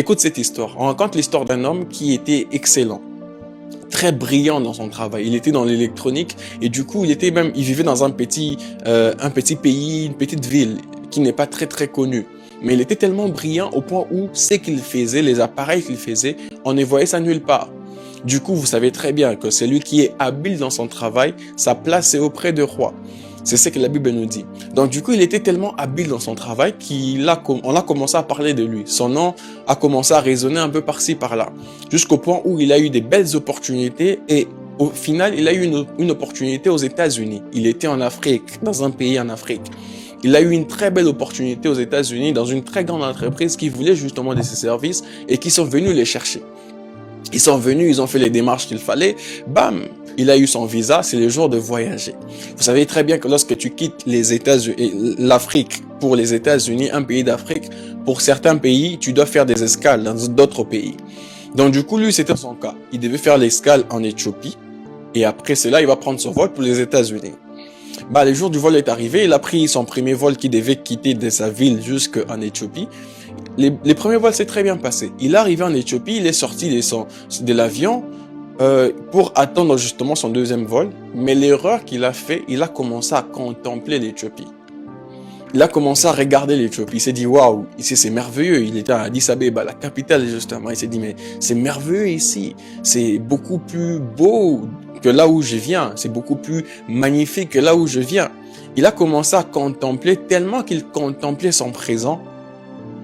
Écoute cette histoire. On raconte l'histoire d'un homme qui était excellent, très brillant dans son travail. Il était dans l'électronique et du coup, il vivait dans un petit pays, une petite ville qui n'est pas très très connue. Mais il était tellement brillant au point où ce qu'il faisait, les appareils qu'il faisait, on ne voyait ça nulle part. Du coup, vous savez très bien que celui qui est habile dans son travail, sa place est auprès du roi. C'est ce que la Bible nous dit. Donc du coup, il était tellement habile dans son travail on a commencé à parler de lui. Son nom a commencé à résonner un peu par-ci, par-là. Jusqu'au point où il a eu des belles opportunités et au final, il a eu une opportunité aux États-Unis. Il était en Afrique, dans un pays en Afrique. Il a eu une très belle opportunité aux États-Unis dans une très grande entreprise qui voulait justement de ses services et qui sont venus les chercher. Ils sont venus, ils ont fait les démarches qu'il fallait. Bam, il a eu son visa, c'est le jour de voyager. Vous savez très bien que lorsque tu quittes les États-Unis, l'Afrique pour les États-Unis, un pays d'Afrique, pour certains pays, tu dois faire des escales dans d'autres pays. Donc du coup, lui, c'était son cas. Il devait faire l'escale en Éthiopie et après cela, il va prendre son vol pour les États-Unis. Le jour du vol est arrivé, il a pris son premier vol qui devait quitter de sa ville jusqu'en Éthiopie. Les premiers vols s'est très bien passé. Il est arrivé en Éthiopie, il est sorti de l'avion pour attendre justement son deuxième vol. Mais l'erreur qu'il a fait, il a commencé à contempler l'Éthiopie. Il a commencé à regarder l'Éthiopie. Il s'est dit, waouh, ici c'est merveilleux. Il était à Addis Abeba, la capitale justement. Il s'est dit, mais c'est merveilleux ici. C'est beaucoup plus beau que là où je viens. C'est beaucoup plus magnifique que là où je viens. Il a commencé à contempler tellement qu'il contemplait son présent.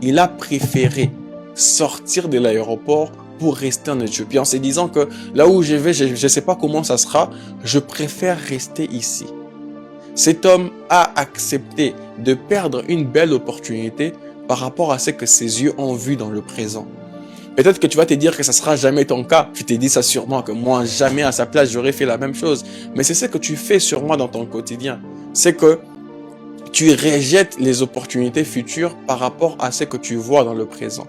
Il a préféré sortir de l'aéroport pour rester en Éthiopie en se disant que là où je vais, je ne sais pas comment ça sera, je préfère rester ici. Cet homme a accepté de perdre une belle opportunité par rapport à ce que ses yeux ont vu dans le présent. Peut-être que tu vas te dire que ça sera jamais ton cas. Tu t'es dit ça sûrement, que moi, jamais à sa place, j'aurais fait la même chose. Mais c'est ce que tu fais sûrement dans ton quotidien. C'est que tu rejettes les opportunités futures par rapport à ce que tu vois dans le présent.